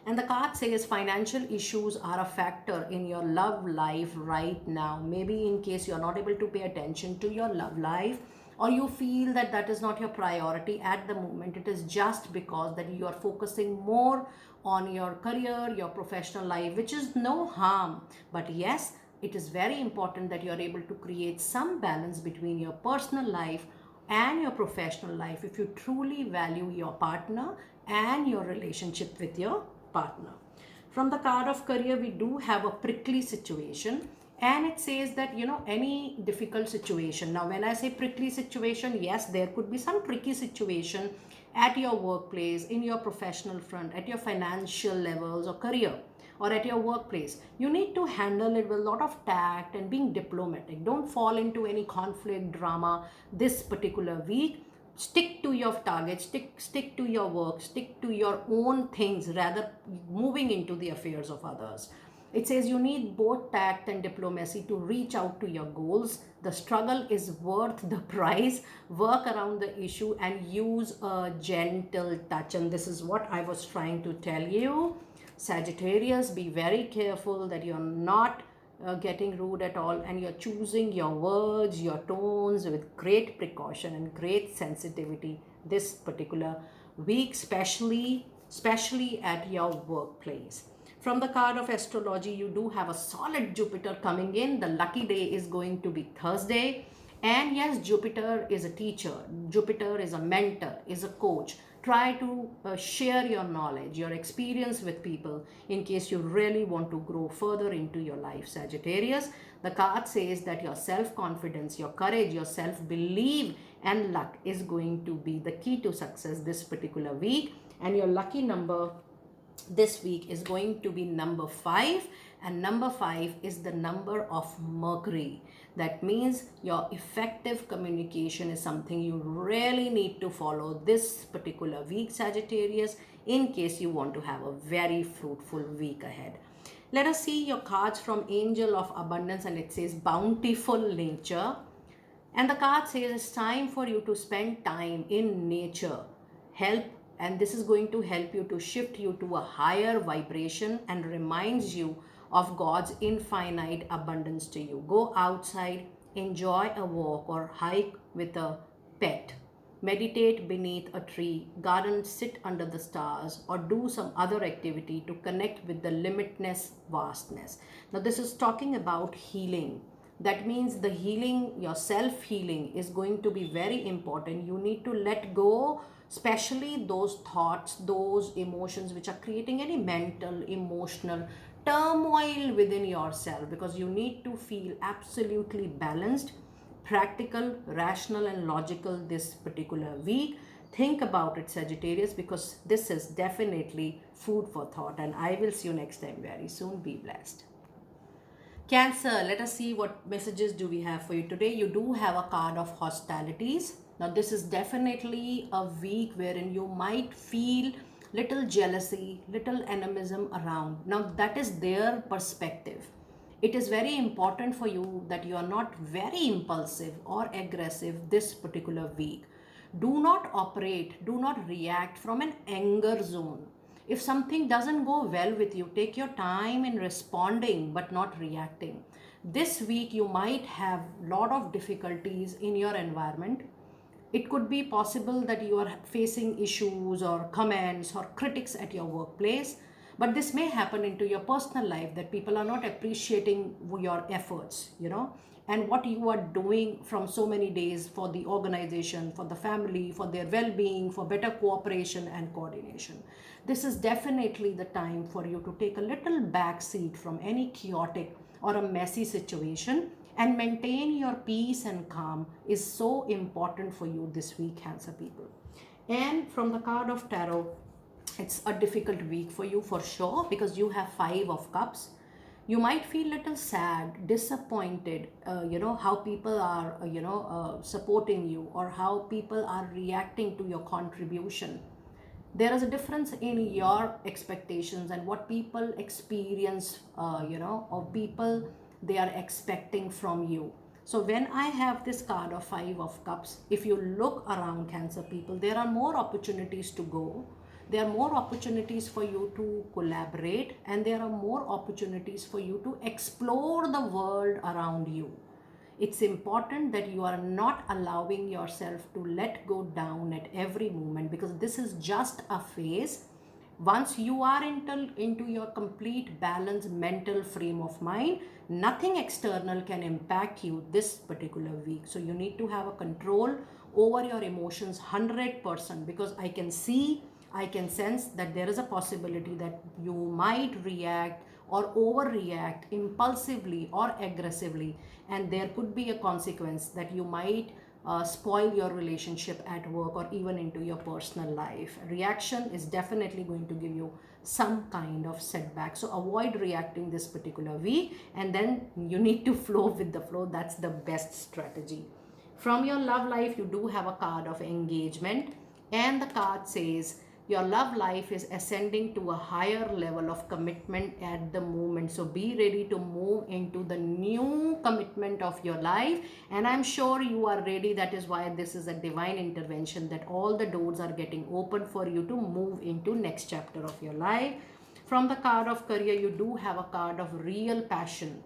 And the card says financial issues are a factor in your love life right now. Maybe in case you're not able to pay attention to your love life, or you feel that that is not your priority at the moment. It is just because that you are focusing more on your career, your professional life, which is no harm. But yes, it is very important that you are able to create some balance between your personal life and your professional life if you truly value your partner and your relationship with your partner. From the card of career, we do have a prickly situation, and it says that any difficult situation. Now when I say prickly situation, yes, there could be some tricky situation at your workplace, in your professional front, at your financial levels or career, or at your workplace. You need to handle it with a lot of tact and being diplomatic. Don't fall into any conflict drama this particular week. Stick to your target, stick to your work, stick to your own things rather moving into the affairs of others. It says you need both tact and diplomacy to reach out to your goals. The struggle is worth the price. Work around the issue and use a gentle touch. And this is what I was trying to tell you. Sagittarius, be very careful that you're not getting rude at all, and you're choosing your words, your tones with great precaution and great sensitivity this particular week, especially at your workplace. From the card of astrology, you do have a solid Jupiter coming in. The lucky day is going to be Thursday. And yes, Jupiter is a teacher, Jupiter is a mentor, is a coach. Try to share your knowledge, your experience with people in case you really want to grow further into your life, Sagittarius. The card says that your self-confidence, your courage, your self-belief and luck is going to be the key to success this particular week. And your lucky number this week is going to be number 5, and number 5 is the number of Mercury. That means your effective communication is something you really need to follow this particular week, Sagittarius, in case you want to have a very fruitful week ahead. Let us see your cards from Angel of Abundance, and it says bountiful nature. And the card says it's time for you to spend time in nature. And this is going to help you to shift you to a higher vibration and reminds you of God's infinite abundance to you. Go outside, enjoy a walk or hike with a pet. Meditate beneath a tree, garden, sit under the stars, or do some other activity to connect with the limitless vastness. Now this is talking about healing. That means the healing, your self-healing is going to be very important. You need to let go, especially those thoughts, those emotions which are creating any mental, emotional turmoil within yourself, because you need to feel absolutely balanced, practical, rational, and logical this particular week. Think about it, Sagittarius, because this is definitely food for thought. And I will see you next time very soon. Be blessed. Cancer, let us see what messages do we have for you today. You do have a card of hostilities. Now, this is definitely a week wherein you might feel little jealousy, little animism around. Now, that is their perspective. It is very important for you that you are not very impulsive or aggressive this particular week. Do not operate, do not react from an anger zone. If something doesn't go well with you, take your time in responding but not reacting. This week you might have a lot of difficulties in your environment. It could be possible that you are facing issues or comments or critics at your workplace, but this may happen into your personal life, that people are not appreciating your efforts, and what you are doing from so many days for the organization, for the family, for their well-being, for better cooperation and coordination. This is definitely the time for you to take a little back seat from any chaotic or a messy situation, and maintain your peace and calm is so important for you this week, Cancer people. And from the card of Tarot, it's a difficult week for you for sure, because you have 5 of Cups. You might feel little sad, disappointed, how people are, supporting you, or how people are reacting to your contribution. There is a difference in your expectations and what people experience, or people they are expecting from you. So when I have this card of 5 of Cups, if you look around, Cancer people, there are more opportunities to go. There are more opportunities for you to collaborate, and there are more opportunities for you to explore the world around you. It's important that you are not allowing yourself to let go down at every moment, because this is just a phase. Once you are into your complete balanced mental frame of mind, nothing external can impact you this particular week. So you need to have a control over your emotions 100%, because I can sense that there is a possibility that you might react or overreact impulsively or aggressively, and there could be a consequence that you might spoil your relationship at work or even into your personal life. Reaction is definitely going to give you some kind of setback. So avoid reacting this particular week, and then you need to flow with the flow. That's the best strategy. From your love life, you do have a card of engagement, and the card says your love life is ascending to a higher level of commitment at the moment. So be ready to move into the new commitment of your life, and I'm sure you are ready. That is why this is a divine intervention, that all the doors are getting open for you to move into next chapter of your life. From the card of career, you do have a card of real passion,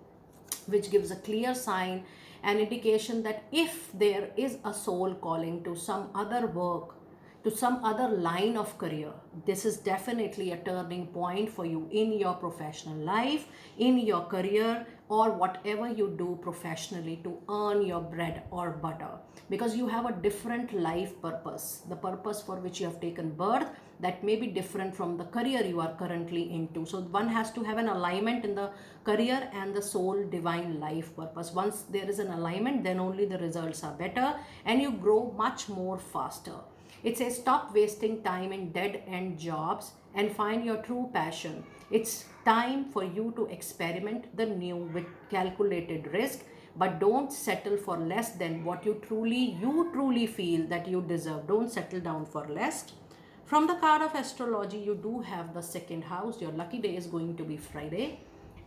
which gives a clear sign, an indication that if there is a soul calling to some other work, to some other line of career, this is definitely a turning point for you in your professional life, in your career, or whatever you do professionally to earn your bread or butter, because you have a different life purpose. The purpose for which you have taken birth, that may be different from the career you are currently into. So one has to have an alignment in the career and the soul divine life purpose. Once there is an alignment, then only the results are better and you grow much more faster. It says stop wasting time in dead-end jobs and find your true passion. It's time for you to experiment the new with calculated risk, but don't settle for less than what you truly feel that you deserve. Don't settle down for less. From the card of astrology, you do have the second house. Your lucky day is going to be Friday.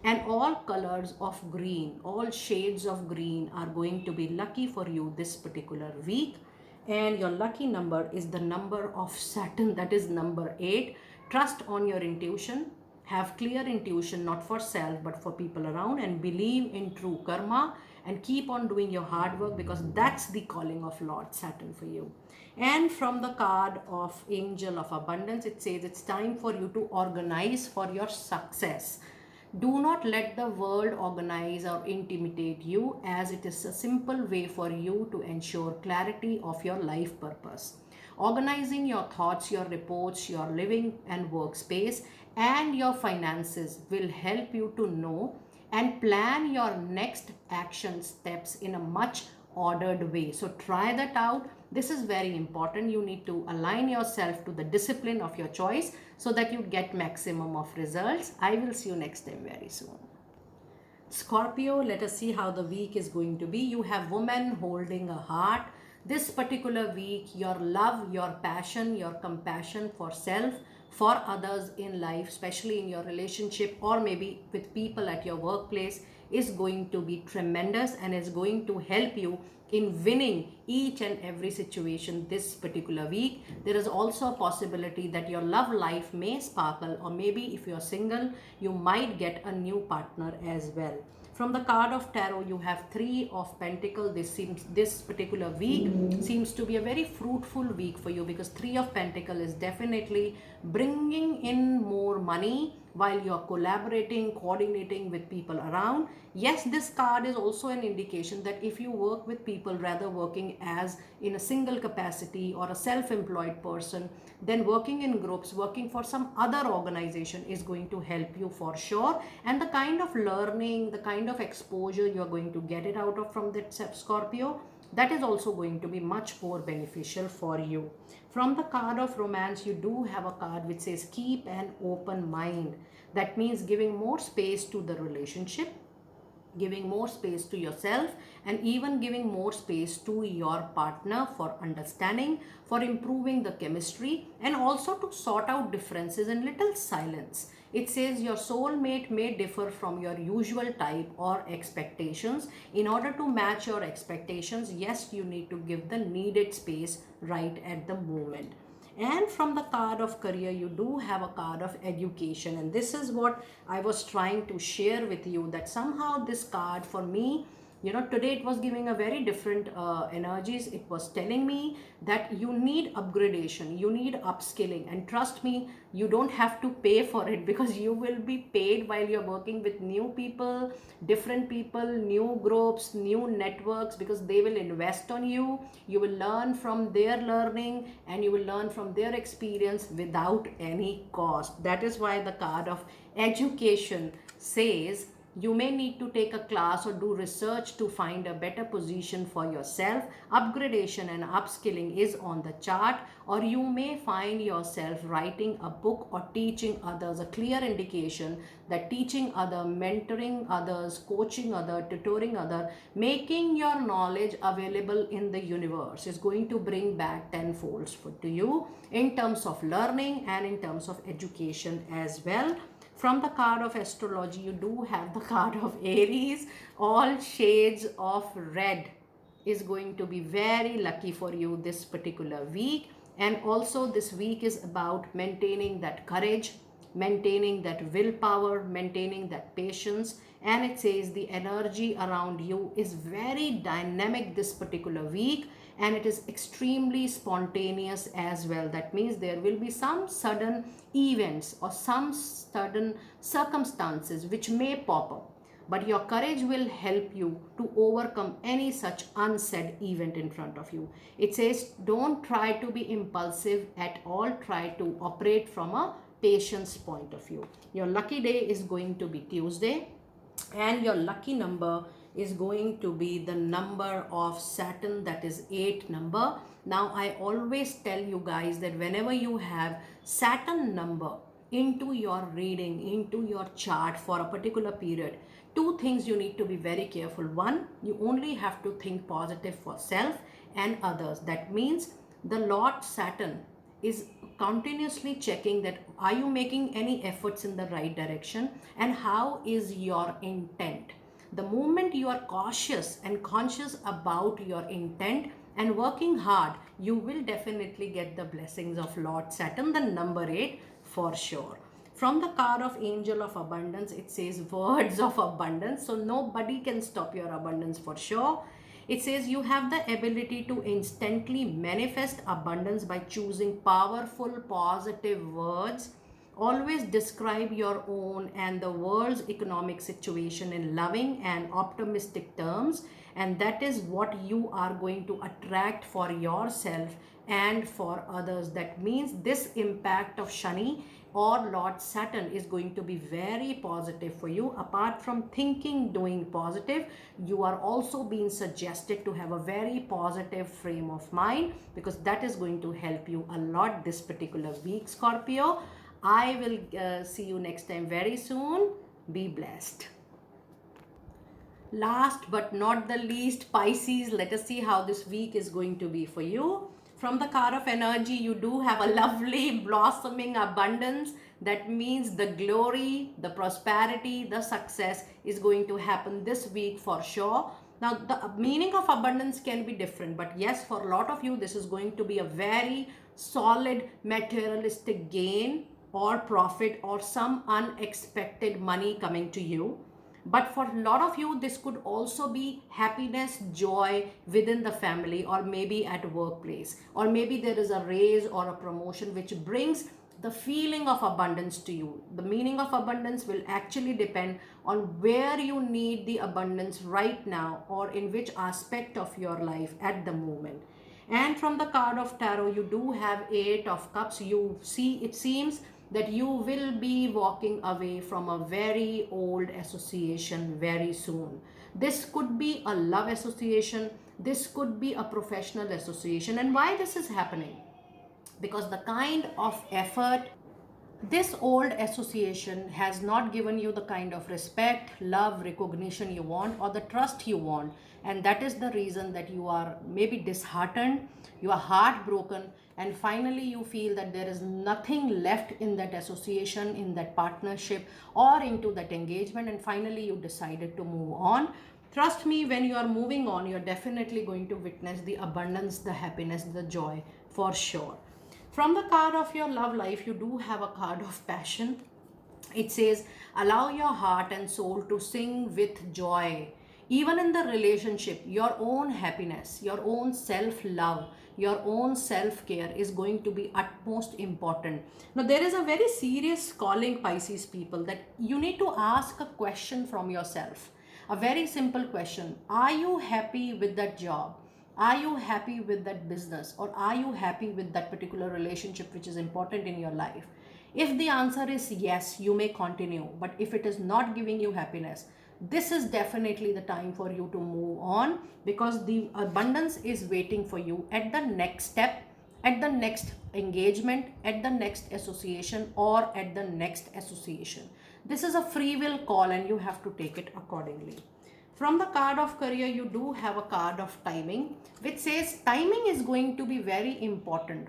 And all colors of green, all shades of green are going to be lucky for you this particular week. And your lucky number is the number of Saturn, that is number 8. Trust on your intuition. Have clear intuition, not for self but for people around, and believe in true karma and keep on doing your hard work, because that's the calling of Lord Saturn for you. And from the card of Angel of Abundance, it says it's time for you to organize for your success. Do not let the world organize or intimidate you, as it is a simple way for you to ensure clarity of your life purpose. Organizing your thoughts, your reports, your living and workspace, and your finances will help you to know and plan your next action steps in a much ordered way. So try that out. This is very important. You need to align yourself to the discipline of your choice so that you get maximum of results. I will see you next time very soon. Scorpio, let us see how the week is going to be. You have woman holding a heart. This particular week, your love, your passion, your compassion for self, for others in life, especially in your relationship or maybe with people at your workplace, is going to be tremendous and is going to help you in winning each and every situation this particular week. There is also a possibility that your love life may sparkle, or maybe if you're single, you might get a new partner as well. From the card of tarot, you have Three of Pentacles. This particular week seems to be a very fruitful week for you, because Three of Pentacles is definitely bringing in more money while you're collaborating, coordinating with people around. Yes, this card is also an indication that if you work with people, rather working as in a single capacity or a self-employed person, then working in groups, working for some other organization is going to help you for sure. And the kind of learning, the kind of exposure you're going to get it out of from that Scorpio, that is also going to be much more beneficial for you. From the card of romance, you do have a card which says keep an open mind. That means giving more space to the relationship, giving more space to yourself, and even giving more space to your partner for understanding, for improving the chemistry, and also to sort out differences in little silence. It says your soulmate may differ from your usual type or expectations. In order to match your expectations, yes, you need to give the needed space right at the moment. And from the card of career, you do have a card of education, and this is what I was trying to share with you, that somehow this card for me, today it was giving a very different energies. It was telling me that you need upgradation, you need upskilling, and trust me, you don't have to pay for it, because you will be paid while you're working with new people, different people, new groups, new networks, because they will invest on you. You will learn from their learning and you will learn from their experience without any cost. That is why the card of education says you may need to take a class or do research to find a better position for yourself. Upgradation and upskilling is on the chart, or you may find yourself writing a book or teaching others. A clear indication that teaching other, mentoring others, coaching other, tutoring other, making your knowledge available in the universe is going to bring back tenfold to you in terms of learning and in terms of education as well. From the card of astrology, you do have the card of Aries. All shades of red is going to be very lucky for you this particular week. And also this week is about maintaining that courage, maintaining that willpower, maintaining that patience. And it says the energy around you is very dynamic this particular week, and it is extremely spontaneous as well. That means there will be some sudden events or some sudden circumstances which may pop up, but your courage will help you to overcome any such unsaid event in front of you. It says don't try to be impulsive at all, try to operate from a patience point of view. Your lucky day is going to be Tuesday, and your lucky number is going to be the number of Saturn, that is 8 number. Now I always tell you guys that whenever you have Saturn number into your reading, into your chart for a particular period, two things you need to be very careful. One, you only have to think positive for self and others. That means the Lord Saturn is continuously checking that are you making any efforts in the right direction, and how is your intent. The moment you are cautious and conscious about your intent and working hard, you will definitely get the blessings of Lord Saturn, the number 8 for sure. From the card of Angel of Abundance, it says words of abundance. So nobody can stop your abundance for sure. It says you have the ability to instantly manifest abundance by choosing powerful, positive words. Always describe your own and the world's economic situation in loving and optimistic terms, and that is what you are going to attract for yourself and for others. That means this impact of Shani or Lord Saturn is going to be very positive for you. Apart from thinking, doing positive, you are also being suggested to have a very positive frame of mind, because that is going to help you a lot this particular week, Scorpio. I will see you next time very soon. Be blessed. Last but not the least, Pisces, let us see how this week is going to be for you. From the card of energy, you do have a lovely blossoming abundance. That means the glory, the prosperity, the success is going to happen this week for sure. Now, the meaning of abundance can be different, but yes, for a lot of you, this is going to be a very solid materialistic gain or profit or some unexpected money coming to you. But for a lot of you, this could also be happiness, joy within the family, or maybe at workplace, or maybe there is a raise or a promotion which brings the feeling of abundance to you. The meaning of abundance will actually depend on where you need the abundance right now, or in which aspect of your life at the moment. And from the card of tarot, you do have 8 of cups. You see, it seems that you will be walking away from a very old association very soon. This could be a love association, this could be a professional association. And why this is happening? Because the kind of effort this old association has not given you the kind of respect, love, recognition you want, or the trust you want. And that is the reason that you are maybe disheartened, you are heartbroken, and finally you feel that there is nothing left in that association, in that partnership, or into that engagement, and finally you decided to move on. Trust me, when you are moving on, you're definitely going to witness the abundance, the happiness, the joy for sure. From the card of your love life, you do have a card of passion. It says, allow your heart and soul to sing with joy. Even in the relationship, your own happiness, your own self-love, your own self-care is going to be utmost important. Now, there is a very serious calling, Pisces people, that you need to ask a question from yourself. A very simple question. Are you happy with that job? Are you happy with that business? Or are you happy with that particular relationship which is important in your life? If the answer is yes, you may continue. But if it is not giving you happiness, this is definitely the time for you to move on, because the abundance is waiting for you at the next step, at the next engagement, at the next association, or at the next association. This is a free will call and you have to take it accordingly. From the card of career, you do have a card of timing, which says timing is going to be very important.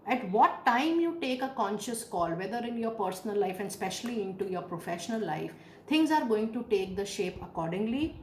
At what time you take a conscious call, whether in your personal life and especially into your professional life, things are going to take the shape accordingly.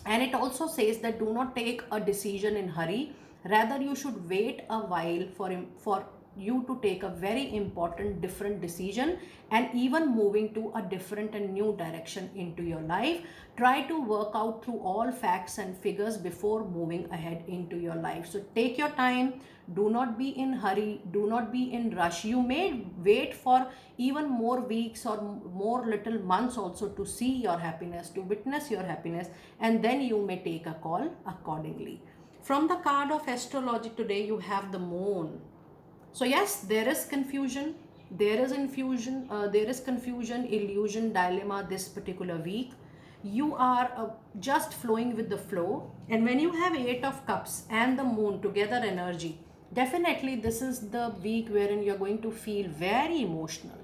And it also says that do not take a decision in hurry. Rather, you should wait a while for you to take a very important different decision, and even moving to a different and new direction into your life. Try to work out through all facts and figures before moving ahead into your life. So take your time, do not be in hurry, do not be in rush. You may wait for even more weeks or more little months also to see your happiness, to witness your happiness, and then you may take a call accordingly. From the card of astrology today, you have the moon. So yes, there is confusion, there is confusion, illusion, dilemma this particular week. You are just flowing with the flow, and when you have 8 of cups and the moon together energy, definitely this is the week wherein you're going to feel very emotional.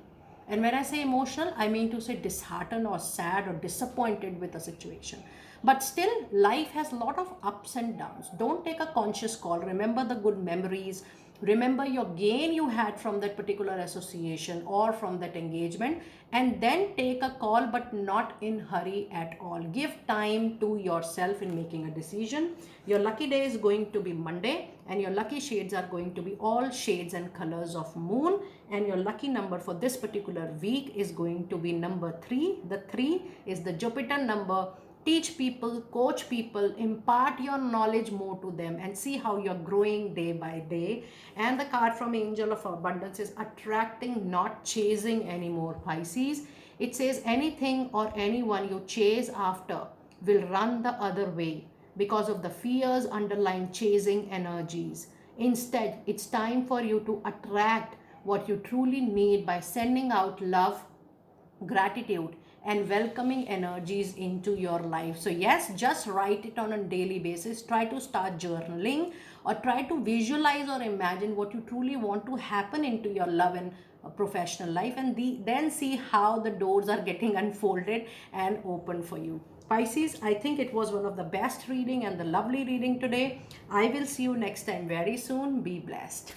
And when I say emotional, I mean to say disheartened or sad or disappointed with a situation. But still, life has a lot of ups and downs. Don't take a conscious call. Remember the good memories. Remember your gain you had from that particular association or from that engagement, and then take a call, but not in hurry at all. Give time to yourself in making a decision. Your lucky day is going to be Monday, and your lucky shades are going to be all shades and colors of moon, and your lucky number for this particular week is going to be number 3. The 3 is the Jupiter number. Teach people, coach people, impart your knowledge more to them, and see how you're growing day by day. And the card from Angel of Abundance is attracting, not chasing anymore, Pisces. It says anything or anyone you chase after will run the other way because of the fears underlying chasing energies. Instead, it's time for you to attract what you truly need by sending out love, gratitude, and welcoming energies into your life. So yes, just write it on a daily basis. Try to start journaling, or try to visualize or imagine what you truly want to happen into your love and professional life, and then see how the doors are getting unfolded and open for you. Pisces, I think it was one of the best reading and the lovely reading today. I will see you next time very soon. Be blessed.